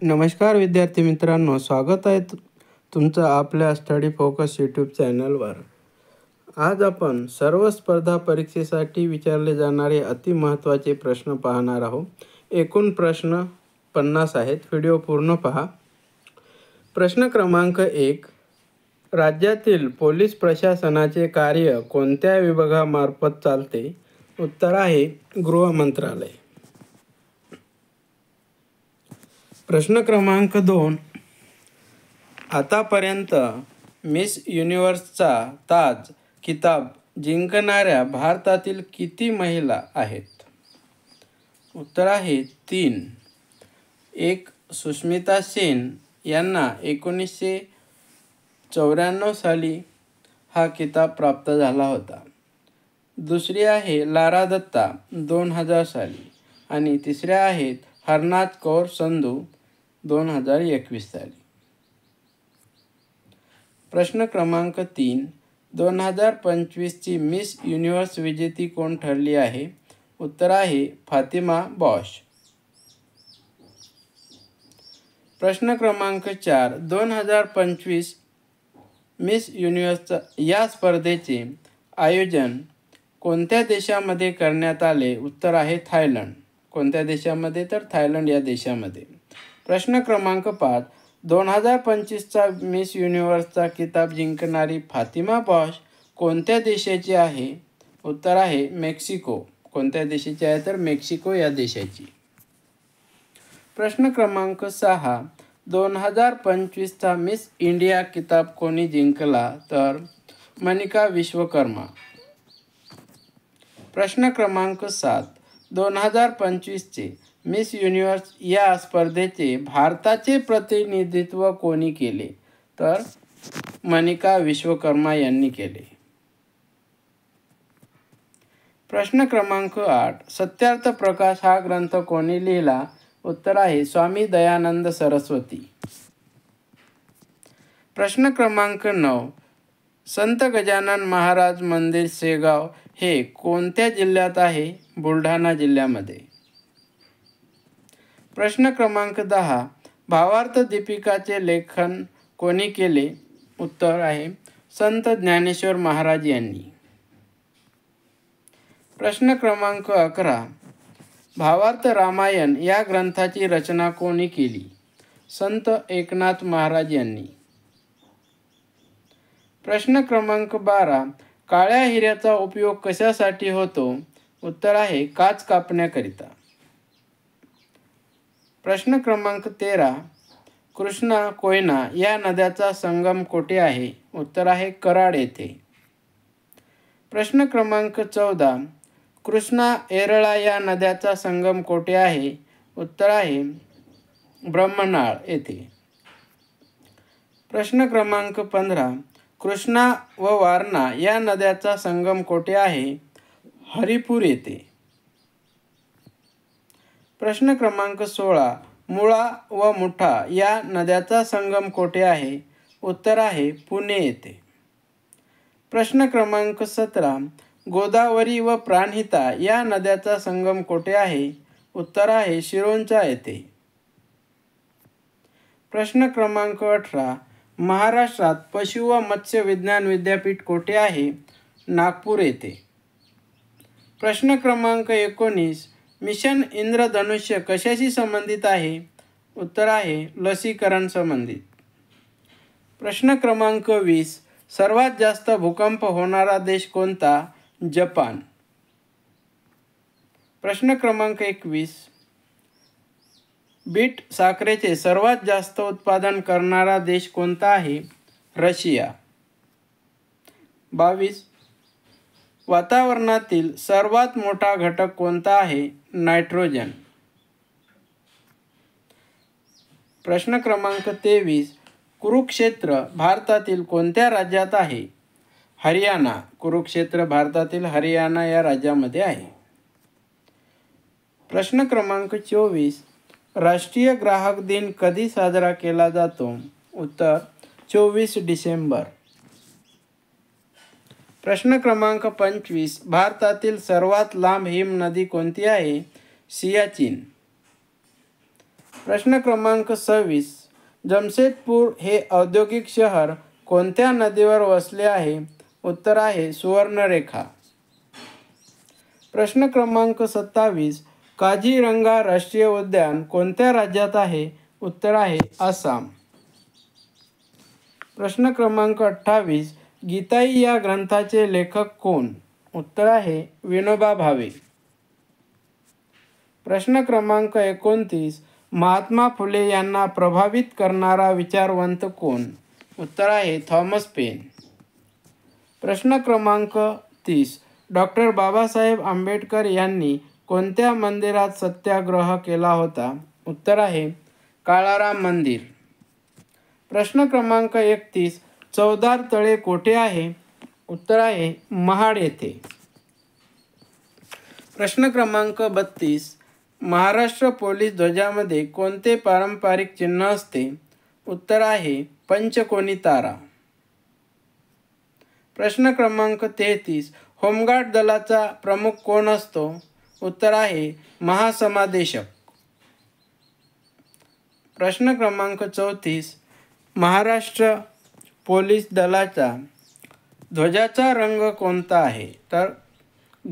नमस्कार विद्यार्थी मित्रांनो, स्वागत आहे तुमचं आपल्या स्टडी फोकस यूट्यूब चॅनलवर. आज आपण सर्व स्पर्धा परीक्षेसाठी विचारले जाणारे अतिमहत्त्वाचे प्रश्न पाहणार आहोत. एकूण प्रश्न 50 आहेत. व्हिडिओ पूर्ण पहा. प्रश्न क्रमांक 1. राज्यातील पोलीस प्रशासनाचे कार्य कोणत्या विभागामार्फत चालते? उत्तर आहे गृह मंत्रालय. प्रश्न क्रमांक 2. आतापर्यंत मिस युनिव्हर्सचा ताज किताब जिंकणाऱ्या भारतातील किती महिला आहेत? उत्तर आहे 3. 1. सुष्मिता सेन यांना 1994 साली हा किताब प्राप्त झाला होता. दुसरी आहे लारा दत्ता 2000 साली आणि तिसऱ्या आहेत हरनाथ कौर संधू 2021 साली. प्रश्न क्रमांक 3. 2025ची मिस युनिव्हर्स विजेती कोण ठरली आहे? उत्तर आहे फातिमा बॉश. प्रश्न क्रमांक 4. 2025 मिस युनिव्हर्स या स्पर्धेचे आयोजन कोणत्या देशामध्ये करण्यात आले? उत्तर आहे थायलंड. कोणत्या देशामध्ये? तर थायलंड या देशामध्ये. प्रश्न क्रमांक 5. 2025चा मिस युनिव्हर्सचा किताब जिंकणारी फातिमा बॉश कोणत्या देशाची आहे? उत्तर आहे मेक्सिको. कोणत्या देशाची आहे? तर मेक्सिको या देशाची. प्रश्न क्रमांक 6. 2025चा मिस इंडिया किताब कोणी जिंकला? तर मनिका विश्वकर्मा. प्रश्न क्रमांक 7. 2025चे मिस युनिव्हर्स या स्पर्धेचे भारताचे प्रतिनिधित्व कोणी केले? तर मनिका विश्वकर्मा यांनी केले. प्रश्न क्रमांक 8. सत्यार्थ प्रकाश हा ग्रंथ कोणी लिहिला? उत्तर आहे स्वामी दयानंद सरस्वती. प्रश्न क्रमांक 9. संत गजानन महाराज मंदिर शेगाव हे कोणत्या जिल्ह्यात आहे? बुलढाणा जिल्ह्यामध्ये. प्रश्न क्रमांक 10. भावार्थ दीपिकाचे लेखन कोणी केले? उत्तर आहे संत ज्ञानेश्वर महाराज यांनी. प्रश्न क्रमांक 11. भावार्थ रामायण या ग्रंथाची रचना कोणी केली? संत एकनाथ महाराज यांनी. प्रश्न क्रमांक 12. काळ्या हिऱ्याचा उपयोग कशासाठी होतो? उत्तर आहे काच कापण्याकरिता. प्रश्न क्रमांक 13. कृष्णा कोयना या नद्याचा संगम कोठे आहे? उत्तर आहे कराड येथे. प्रश्न क्रमांक 14. कृष्णा येरळा या नद्याचा संगम कोठे आहे? उत्तर आहे ब्रह्मनाळ येथे. प्रश्न क्रमांक 15. कृष्णा व वारणा या नद्याचा संगम कोठे आहे? हरिपूर येथे. प्रश्न क्रमांक 16. मुळा व मुठा या नद्याचा संगम कोठे आहे? उत्तर आहे पुणे येथे. प्रश्न क्रमांक 17. गोदावरी व प्राणहिता या नद्याचा संगम कोठे आहे? उत्तर आहे शिरोंचा येथे. प्रश्न क्रमांक 18. महाराष्ट्रात पशु व मत्स्य विज्ञान विद्यापीठ कोठे आहे? नागपूर येथे. प्रश्न क्रमांक 19. मिशन इंद्रधनुष्य कशाशी संबंधित आहे? उत्तर आहे लसीकरण संबंधित. प्रश्न क्रमांक 20. सर्वात जास्त भूकंप होणारा देश कोणता? जपान. प्रश्न क्रमांक 21. बीट साखरेचे सर्वात जास्त उत्पादन करणारा देश कोणता आहे? रशिया. 22. वातावरणातील सर्वात मोठा घटक कोणता आहे? नायट्रोजन. प्रश्न क्रमांक 23. कुरुक्षेत्र भारतातील कोणत्या राज्यात आहे? हरियाणा. कुरुक्षेत्र भारतातील हरियाणा या राज्यामध्ये आहे. प्रश्न क्रमांक 24. राष्ट्रीय ग्राहक दिन कधी साजरा केला जातो? उत्तर 24 डिसेंबर. प्रश्न क्रमांक 25. भारतातील सर्वात लांब हिमनदी कोणती आहे? सियाचीन. प्रश्न क्रमांक 26. जमशेदपूर हे औद्योगिक शहर कोणत्या नदीवर वसले आहे? उत्तर आहे सुवर्णरेखा. प्रश्न क्रमांक 27. काझीरंगा राष्ट्रीय उद्यान कोणत्या राज्यात आहे? उत्तर आहे आसाम. प्रश्न क्रमांक 28. गीताई या ग्रंथाचे लेखक कोण? उत्तर आहे विनोबा भावे. प्रश्न क्रमांक 29. महात्मा फुले यांना प्रभावित करणारा विचारवंत कोण? उत्तर आहे थॉमस पेन. प्रश्न क्रमांक 30. डॉक्टर बाबासाहेब आंबेडकर यांनी कोणत्या मंदिरात सत्याग्रह केला होता? उत्तर आहे काळाराम मंदिर. प्रश्न क्रमांक 31. चवदार तळे कोठे आहे? उत्तर आहे महाड येथे. प्रश्न क्रमांक 32. महाराष्ट्र पोलीस ध्वजामध्ये कोणते पारंपरिक चिन्ह असते? उत्तर आहे पंचकोनी तारा. प्रश्न क्रमांक 33. होमगार्ड दलाचा प्रमुख कोण असतो? उत्तर आहे महासमादेशक. प्रश्न क्रमांक 34. महाराष्ट्र पोलीस दलाचा ध्वजाचा रंग कोणता आहे? तर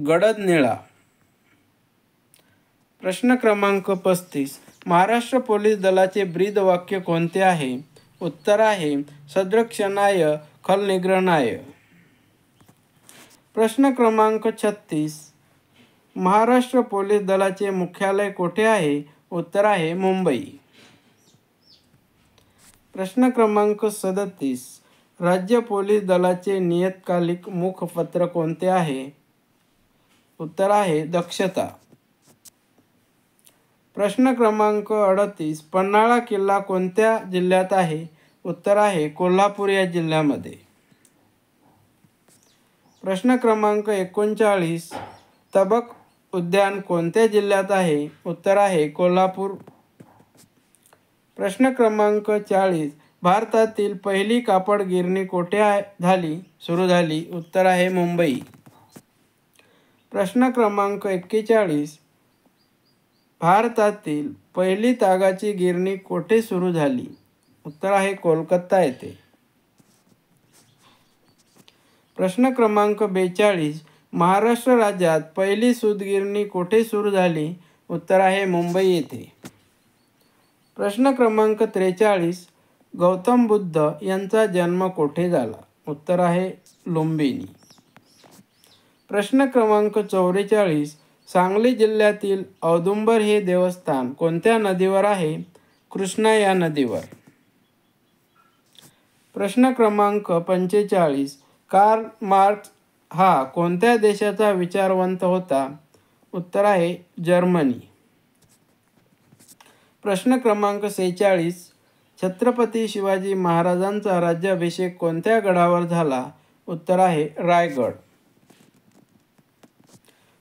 गडद निळा. प्रश्न क्रमांक 35. महाराष्ट्र पोलीस दलाचे ब्रीद वाक्य कोणते आहे? उत्तर आहे सदृक्षणाय खलनिग्रहणाय. प्रश्न क्रमांक 36. महाराष्ट्र पोलीस दलाचे मुख्यालय कोठे आहे? उत्तर आहे मुंबई. प्रश्न क्रमांक 37. राज्य पोलीस दलाचे नियतकालिक मुखपत्र कोणते आहे? उत्तर आहे दक्षता. प्रश्न क्रमांक 38. पन्हाळा किल्ला कोणत्या जिल्ह्यात आहे? उत्तर आहे कोल्हापूर या जिल्ह्यामध्ये. प्रश्न क्रमांक 39. तबक उद्यान कोणत्या जिल्ह्यात आहे? उत्तर आहे कोल्हापूर. प्रश्न क्रमांक 40. भारतातील पहिली कापड गिरणी कोठे सुरू झाली? उत्तर आहे मुंबई. प्रश्न क्रमांक 41. भारतातील पहिली तागाची गिरणी कोठे सुरू झाली? उत्तर आहे कोलकाता येथे. प्रश्न क्रमांक 42. महाराष्ट्र राज्यात पहिली सूतगिरणी कोठे सुरू झाली? उत्तर आहे मुंबई येथे. प्रश्न क्रमांक 43. गौतम बुद्ध यांचा जन्म कोठे झाला? उत्तर आहे लुंबिनी. प्रश्न क्रमांक 44. सांगली जिल्ह्यातील औदुंबर हे देवस्थान कोणत्या नदीवर आहे? कृष्णा या नदीवर. प्रश्न क्रमांक 45. कार्ल मार्क्स हा कोणत्या देशाचा विचारवंत होता? उत्तर आहे जर्मनी. प्रश्न क्रमांक 46. छत्रपती शिवाजी महाराजांचा राज्याभिषेक कोणत्या गडावर झाला? उत्तर आहे रायगड.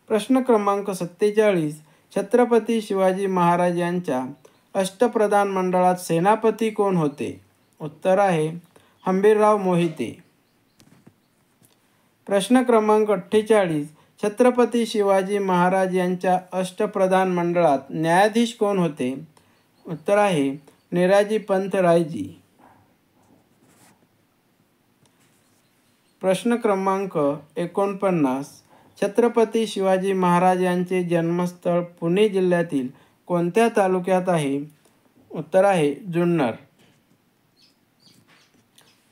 प्रश्न क्रमांक 47. छत्रपती शिवाजी महाराज यांच्या अष्टप्रधान मंडळात सेनापती कोण होते? उत्तर आहे हंबीरराव मोहिते. प्रश्न क्रमांक 48. छत्रपती शिवाजी महाराज यांच्या अष्टप्रधान मंडळात न्यायाधीश कोण होते? उत्तर आहे निराजी पंत रायजी. प्रश्न क्रमांक 49. छत्रपती शिवाजी महाराज यांचे जन्मस्थळ पुणे जिल्ह्यातील कोणत्या तालुक्यात आहे? उत्तर आहे जुन्नर.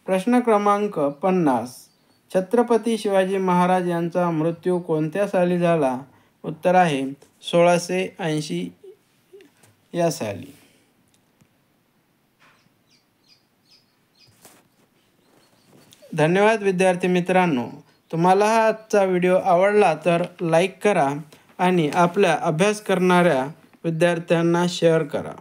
प्रश्न क्रमांक 50. छत्रपती शिवाजी महाराज यांचा मृत्यू कोणत्या साली झाला? उत्तर आहे 1680 या साली. धन्यवाद विद्यार्थी मित्रांनो. तुम्हाला हा आजचा व्हिडिओ आवडला तर लाईक करा आणि आपल्या अभ्यास करणाऱ्या विद्यार्थ्यांना शेअर करा.